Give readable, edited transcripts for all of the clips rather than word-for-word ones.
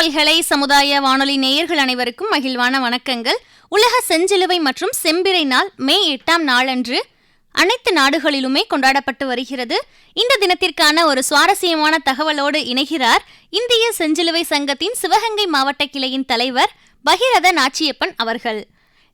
பல்கலை சமுதாய வானொலி நேயர்கள் அனைவருக்கும் மகிழ்வான வணக்கங்கள். உலக செஞ்சிலுவை மற்றும் செம்பிறை நாள் மே 8ஆம் நாளன்று அனைத்து நாடுகளிலுமே கொண்டாடப்பட்டு வருகிறது. இந்த தினத்திற்கான ஒரு சுவாரஸ்யமான தகவலோடு இணைகிறார் இந்திய செஞ்சிலுவை சங்கத்தின் சிவகங்கை மாவட்ட கிளையின் தலைவர் பகீரத நாச்சியப்பன் அவர்கள்.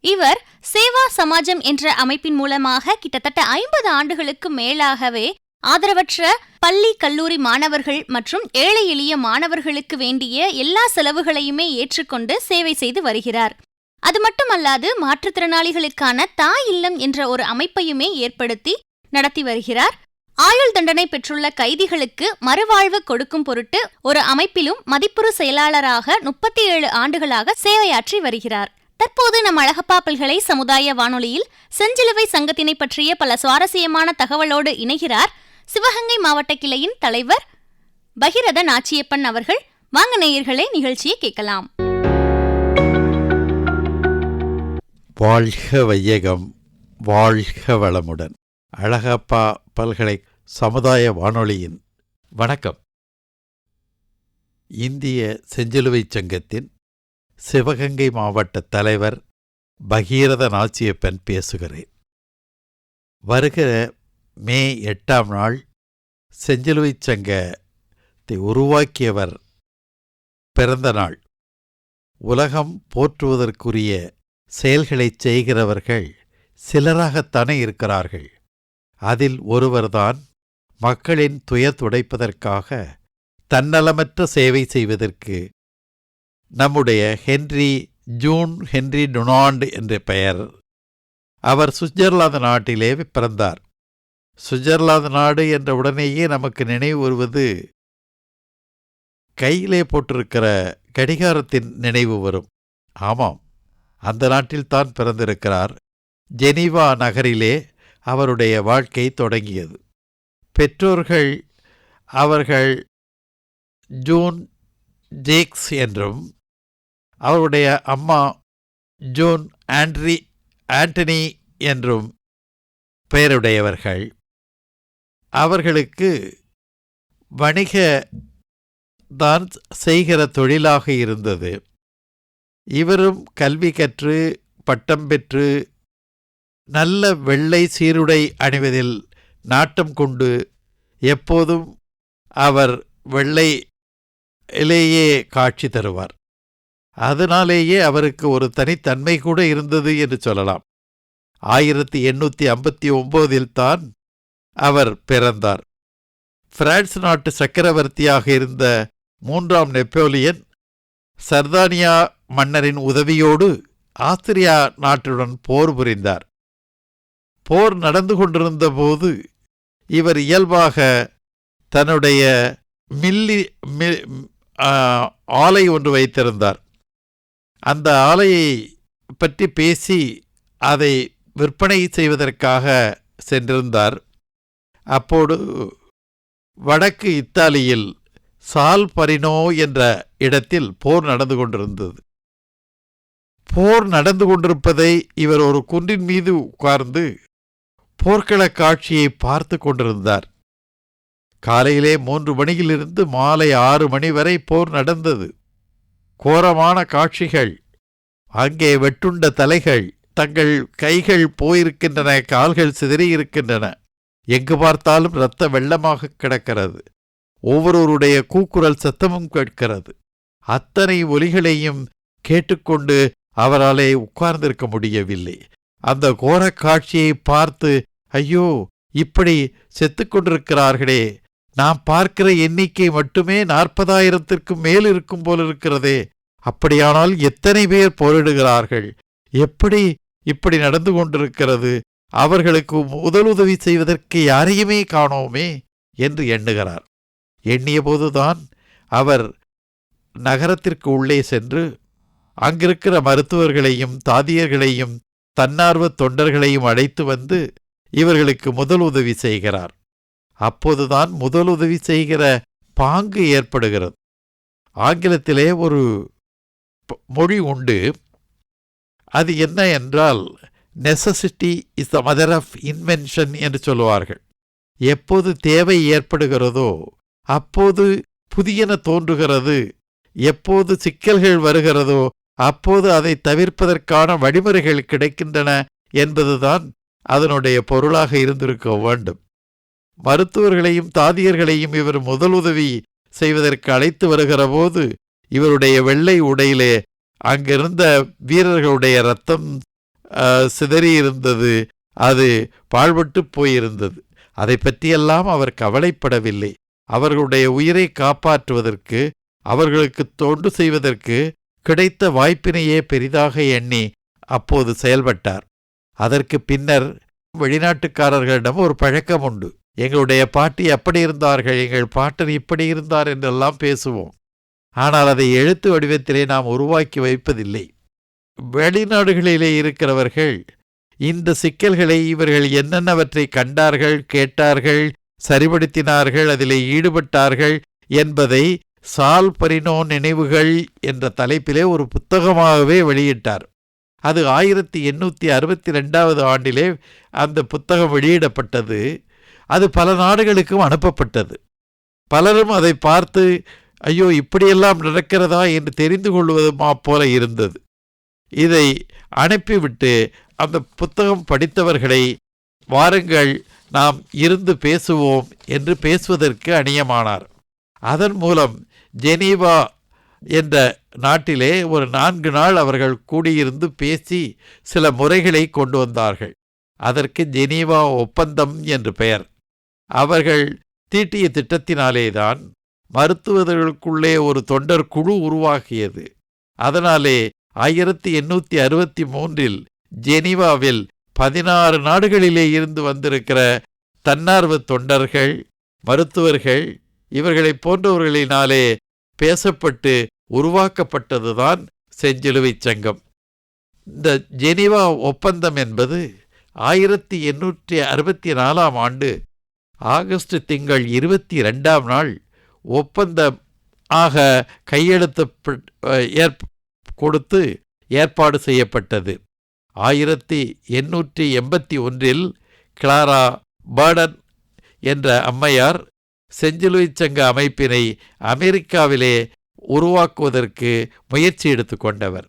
இவர் சேவா சமாஜம் என்ற அமைப்பின் மூலமாக கிட்டத்தட்ட 50 ஆண்டுகளுக்கு மேலாகவே ஆதரவற்ற பள்ளி கல்லூரி மாணவர்கள் மற்றும் ஏழை எளிய மாணவர்களுக்கு வேண்டிய எல்லா செலவுகளையுமே ஏற்றுக்கொண்டு சேவை செய்து வருகிறார். அது மட்டுமல்லாது மாற்றுத்திறனாளிகளுக்கான தாய் இல்லம் என்ற ஒரு அமைப்பையுமே ஏற்படுத்தி நடத்தி வருகிறார். ஆயுள் தண்டனை பெற்றுள்ள கைதிகளுக்கு மறுவாழ்வு கொடுக்கும் பொருட்டு ஒரு அமைப்பிலும் மதிப்புறு செயலாளராக 37 ஆண்டுகளாக சேவையாற்றி வருகிறார். தற்போது நம் அழகப்பா பல்கலை சமுதாய வானொலியில் செஞ்சிலுவை சங்கத்தினை பற்றிய பல சுவாரஸ்யமான தகவலோடு இணைகிறார் சிவகங்கை மாவட்ட கிளையின் தலைவர் பகீரத நாச்சியப்பன் அவர்கள். வாங்க நேயர்களே, நிகழ்ச்சியை கேட்கலாம். வாழ்க வையகம், வாழ்க வளமுடன். அழகப்பா பல்கலை சமுதாய வானொலியின் வணக்கம். இந்திய செஞ்சிலுவை சங்கத்தின் சிவகங்கை மாவட்ட தலைவர் பகீரத நாச்சியப்பன் பேசுகிறேன். வருகிற மே 8ஆம் நாள் செஞ்சிலுவை சங்கத்தை உருவாக்கியவர் பிறந்த நாள். உலகம் போற்றுவதற்குரிய செயல்களை செய்கிறவர்கள் சிலராகத்தானே இருக்கிறார்கள். அதில் ஒருவர்தான் மக்களின் துயர் துடைப்பதற்காக தன்னலமற்ற சேவை செய்வதற்கு நம்முடைய ஹென்றி டுனாண்ட் என்ற பெயர். அவர் சுவிட்சர்லாந்து நாட்டிலே பிறந்தார். சுவிட்சர்லாந்து நாடு என்ற உடனேயே நமக்கு நினைவு வருவது கையிலே போட்டிருக்கிற கடிகாரத்தின் நினைவு வரும். ஆமாம், அந்த நாட்டில்தான் பிறந்திருக்கிறார். ஜெனீவா நகரிலே அவருடைய வாழ்க்கை தொடங்கியது. பெற்றோர்கள் அவர்கள் ஜூன் ஜேக்ஸ் என்றும் அவருடைய அம்மா ஜூன் ஆண்டனி என்றும் பெயருடையவர்கள். அவர்களுக்கு வணிக தான் செய்கிற தொழிலாக இருந்தது. இவரும் கல்வி கற்று பட்டம் பெற்று நல்ல வெள்ளை சீருடை அணிவதில் நாட்டம் கொண்டு எப்போதும் அவர் வெள்ளையிலேயே காட்சி தருவார். அதனாலேயே அவருக்கு ஒரு தனித்தன்மை கூட இருந்தது என்று சொல்லலாம். 1859 தான் அவர் பிறந்தார். பிரான்ஸ் நாட்டு சக்கரவர்த்தியாக இருந்த 3ஆம் நெப்போலியன் சர்தானியா மன்னரின் உதவியோடு ஆஸ்திரியா நாட்டுடன் போர் புரிந்தார். போர் நடந்து கொண்டிருந்த போது இவர் இயல்பாக தன்னுடைய ஆலை ஒன்று வைத்திருந்தார். அந்த ஆலையை பற்றி பேசி அதை விற்பனை செய்வதற்காக சென்றிருந்தார். அப்போது வடக்கு இத்தாலியில் சால்பரினோ என்ற இடத்தில் போர் நடந்து கொண்டிருந்தது. போர் நடந்து கொண்டிருப்பதை இவர் ஒரு குன்றின் மீது உட்கார்ந்து போர்க்கள காட்சியை பார்த்து கொண்டிருந்தார். காலையிலே 3 மணியிலிருந்து மாலை 6 மணி வரை போர் நடந்தது. கோரமான காட்சிகள். அங்கே வெட்டுண்ட தலைகள், தங்கள் கைகள் போயிருக்கின்றன, கால்கள் சிதறியிருக்கின்றன. எங்கு பார்த்தாலும் இரத்த வெள்ளமாக கிடக்கிறது. ஒவ்வொருவருடைய கூக்குரல் சத்தமும் கேட்கிறது. அத்தனை ஒலிகளையும் கேட்டுக்கொண்டு அவராலே உட்கார்ந்திருக்க முடியவில்லை. அந்த கோரக் காட்சியை பார்த்து, ஐயோ, இப்படி செத்துக்கொண்டிருக்கிறார்களே, நாம் பார்க்கிற எண்ணிக்கை மட்டுமே 40,000த்திற்கும் மேல் இருக்கும் போலிருக்கிறதே, அப்படியானால் எத்தனை பேர் போரிடுகிறார்கள், எப்படி இப்படி நடந்து கொண்டிருக்கிறது, அவர்களுக்கு முதலுதவி செய்வதற்கு யாரையுமே காணோமே என்று எண்ணுகிறார். எண்ணியபோதுதான் அவர் நகரத்திற்கு உள்ளே சென்று அங்கிருக்கிற மருத்துவர்களையும் தாதியர்களையும் தன்னார்வ தொண்டர்களையும் அழைத்து வந்து இவர்களுக்கு முதலுதவி செய்கிறார். அப்போதுதான் முதலுதவி செய்கிற பாங்கு ஏற்படுகிறது. ஆங்கிலத்திலே ஒரு மொழி உண்டு. அது என்ன என்றால், necessity is the mother of invention என்று சொல்லுவார்கள். எப்போது தேவை ஏற்படுகிறதோ அப்போது புதியன தோன்றுகிறது எப்போது சிக்கல்கள் வருகிறதோ அப்போது அதை தவிர்ப்பதற்கான வழிமுறைகள் கிடைக்கின்றன என்பதுதான் அதனுடைய பொருளாக இருந்திருக்க வேண்டும். மருத்துவர்களையும் தாதியர்களையும் இவர் முதலுதவி செய்வதற்கு அழைத்து வருகிற போது இவருடைய வெள்ளை உடையிலே அங்கிருந்த வீரர்களுடைய இரத்தம் சிதறியிருந்தது. அது பாழ்பட்டு போயிருந்தது. அதை பற்றியெல்லாம் அவர் கவலைப்படவில்லை. அவர்களுடைய உயிரை காப்பாற்றுவதற்கு, அவர்களுக்கு தொண்டு செய்வதற்கு கிடைத்த வாய்ப்பினையே பெரிதாக எண்ணி அப்போது செயல்பட்டார். அதற்கு பின்னர் வெளிநாட்டுக்காரர்களிடம் ஒரு பழக்கம் உண்டு. எங்களுடைய பாட்டி அப்படி இருந்தார்கள், எங்கள் பாட்டன் இப்படி இருந்தார் என்றெல்லாம் பேசுவோம். ஆனால் அதை எழுத்து வடிவத்திலே நாம் உருவாக்கி வைப்பதில்லை. வெளிநாடுகளிலே இருக்கிறவர்கள் இந்த சிக்கல்களை இவர்கள் என்னென்னவற்றை கண்டார்கள், கேட்டார்கள், சரிபடுத்தினார்கள், அதிலே ஈடுபட்டார்கள் என்பதை சால் பரினோ நினைவுகள் என்ற தலைப்பிலே ஒரு புத்தகமாகவே வெளியிட்டார். அது 1862 ஆண்டிலே அந்த புத்தகம் வெளியிடப்பட்டது. அது பல நாடுகளுக்கும் அனுப்பப்பட்டது. பலரும் அதை பார்த்து ஐயோ இப்படியெல்லாம் நடக்கிறதா என்று தெரிந்து கொள்வதுமா போல இருந்தது. இதை அனுப்பிவிட்டு அந்த புத்தகம் படித்தவர்களை வாருங்கள் நாம் இருந்து பேசுவோம் என்று பேசுவதற்கு அணியமானார். அதன் மூலம் ஜெனீவா என்ற நாட்டிலே ஒரு 4 நாள் அவர்கள் கூடியிருந்து பேசி சில முறைகளை கொண்டு வந்தார்கள். அதற்கு ஜெனீவா ஒப்பந்தம் என்று பெயர். அவர்கள் தீட்டிய திட்டத்தினாலேதான் மருத்துவர்களுக்குள்ளே ஒரு தொண்டர் குழு உருவாகியது. அதனாலே 1863 ஜெனீவாவில் 16 நாடுகளிலே இருந்து வந்திருக்கிற தன்னார்வ தொண்டர்கள், மருத்துவர்கள், இவர்களை போன்றவர்களினாலே பேசப்பட்டு உருவாக்கப்பட்டதுதான் செஞ்சிலுவை சங்கம். இந்த ஜெனீவா ஒப்பந்தம் என்பது 1864 ஆண்டு ஆகஸ்ட் திங்கள் 22 ஒப்பந்தம் ஆக கையெழுத்து கொடுத்து ஏற்பாடு செய்யப்பட்டது. 1881 கிளாரா பர்டன் என்ற அம்மையார் செஞ்சிலுவை சங்க அமைப்பினை அமெரிக்காவிலே உருவாக்குவதற்கு முயற்சி எடுத்துக்கொண்டவர்.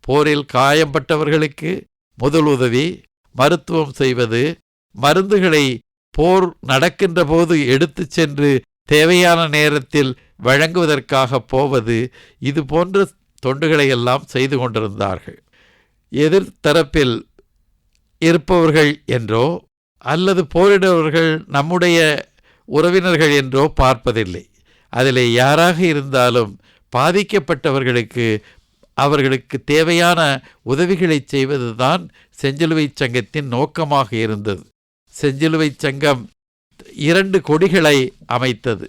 போரில் காயம்பட்டவர்களுக்கு முதலுதவி, மருத்துவம் செய்வது, மருந்துகளை போர் நடக்கின்ற போது எடுத்து சென்று தேவையான நேரத்தில் வழங்குவதற்காக போவது, இது போன்ற தொண்டுகளையெல்லாம் செய்து கொண்டிருந்தார்கள். எதிர்த்தரப்பில் இருப்பவர்கள் என்றோ அல்லது போரிடுபவர்கள் நம்முடைய உறவினர்கள் என்றோ பார்ப்பதில்லை. அதிலே யாராக இருந்தாலும் பாதிக்கப்பட்டவர்களுக்கு அவர்களுக்கு தேவையான உதவிகளை செய்வதுதான் செஞ்சிலுவை சங்கத்தின் நோக்கமாக இருந்தது. செஞ்சிலுவை சங்கம் 2 கொடிகளை அமைத்தது.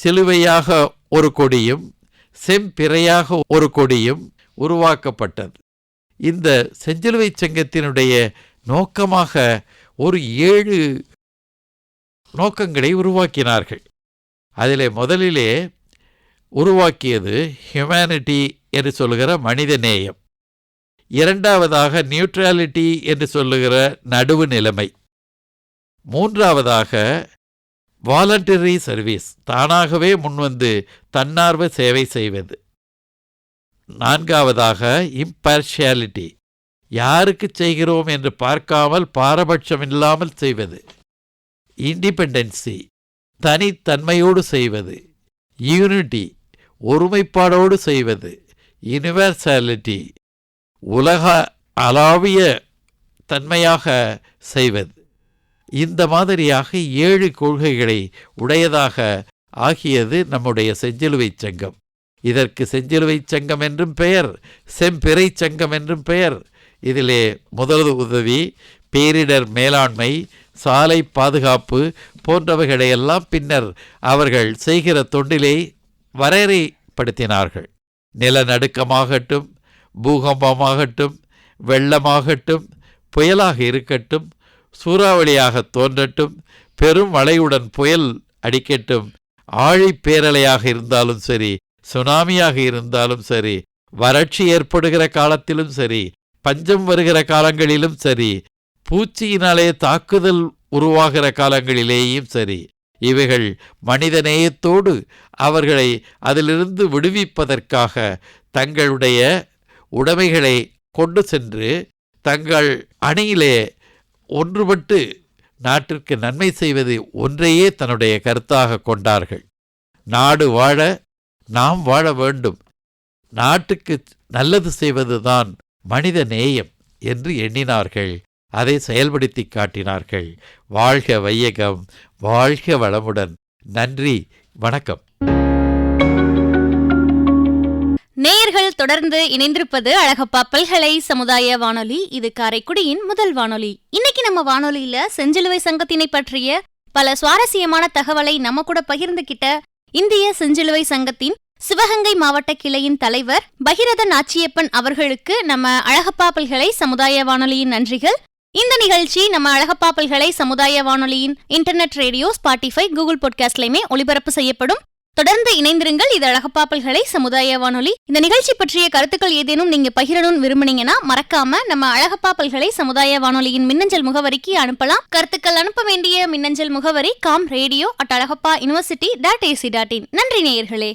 சிலுவையாக ஒரு கொடியும் செம்பிறையாக ஒரு கொடியும் உருவாக்கப்பட்டது. இந்த செஞ்சிலுவை சங்கத்தினுடைய நோக்கமாக ஒரு 7 நோக்கங்களை உருவாக்கினார்கள். அதிலே முதலிலே உருவாக்கியது ஹியூமனிட்டி என்று சொல்லுகிற மனித நேயம். 2வதாக நியூட்ரலிட்டி என்று சொல்லுகிற நடுவு நிலைமை. 3வதாக வாலண்டரி சர்வீஸ், தானாகவே முன்வந்து தன்னார்வ சேவை செய்வது. 4வதாக இம்பார்ஷியாலிட்டி, யாருக்கு செய்கிறோம் என்று பார்க்காமல் பாரபட்சமில்லாமல் செய்வது. இண்டிபெண்டன்சி, தனித்தன்மையோடு செய்வது. யூனிட்டி, ஒருமைப்பாடோடு செய்வது. யூனிவர்சாலிட்டி, உலக அளாவிய தன்மையாக செய்வது. இந்த மாதிரியாக 7 கொள்கைகளை உடையதாக ஆகியது நம்முடைய செஞ்சிலுவை சங்கம். இதற்கு செஞ்சிலுவை சங்கம் என்றும் பெயர், செம்பிறை சங்கம் என்றும் பெயர். இதிலே முதல் உதவி, பேரிடர் மேலாண்மை, சாலை பாதுகாப்பு போன்றவைகளையெல்லாம் பின்னர் அவர்கள் செய்கிற தொண்டிலே வரையறைப்படுத்தினார்கள். நிலநடுக்கமாகட்டும், பூகம்பமாகட்டும், வெள்ளமாகட்டும், புயலாக இருக்கட்டும், சூறாவளியாக தோன்றட்டும், பெரும் மழையுடன் புயல் அடிக்கட்டும், ஆழி பேரலையாக இருந்தாலும் சரி, சுனாமியாக இருந்தாலும் சரி, வறட்சி ஏற்படுகிற காலத்திலும் சரி, பஞ்சம் வருகிற காலங்களிலும் சரி, பூச்சியினாலே தாக்குதல் உருவாகிற காலங்களிலேயும் சரி, இவைகள் மனிதநேயத்தோடு அவர்களை அதிலிருந்து விடுவிப்பதற்காக தங்களுடைய உடைமைகளை கொண்டு சென்று தங்கள் அணியிலே ஒன்றுபட்டு நாட்டிற்கு நன்மை செய்வது ஒன்றையே தன்னுடைய கருத்தாக கொண்டார்கள். நாடு வாழ நாம் வாழ வேண்டும், நாட்டுக்கு நல்லது செய்வதுதான் மனித நேயம் என்று எண்ணினார்கள். அதை செயல்படுத்தி காட்டினார்கள். வாழ்க வையகம், வாழ்க வளமுடன். நன்றி, வணக்கம். நேயர்கள் தொடர்ந்து இணைந்திருப்பது அழகப்பா பல்கலை சமுதாய வானொலி. இது காரைக்குடியின் முதல் வானொலி. இன்னைக்கு நம்ம வானொலியில செஞ்சிலுவை சங்கத்தினை பற்றிய பல சுவாரஸ்யமான தகவலை நம்ம கூட பகிர்ந்துகிட்ட இந்திய செஞ்சிலுவை சங்கத்தின் சிவகங்கை மாவட்ட கிளையின் தலைவர் பகிரத நாச்சியப்பன் அவர்களுக்கு நம்ம அழகப்பா பல்கலை சமுதாய வானொலியின் நன்றிகள். இந்த நிகழ்ச்சி நம்ம அழகப்பா பல்கலை சமுதாய வானொலியின் இன்டர்நெட் ரேடியோ, ஸ்பாட்டிஃபை, கூகுள் பாட்காஸ்ட்லயுமே ஒளிபரப்பு செய்யப்படும். தொடர்ந்து இணைந்திருங்கள். இது அழகப்பா பல்கலை சமுதாய வானொலி. இந்த நிகழ்ச்சி பற்றிய கருத்துக்கள் ஏதேனும் நீங்க பகிரணும்னு விரும்புனீங்கன்னா மறக்காம நம்ம அழகப்பா பல்கலை சமுதாய வானொலியின் மின்னஞ்சல் முகவரிக்கு அனுப்பலாம். கருத்துக்கள் அனுப்ப வேண்டிய மின்னஞ்சல் முகவரி comradio@alagappauniversity.ac.in. நன்றி நேயர்களே.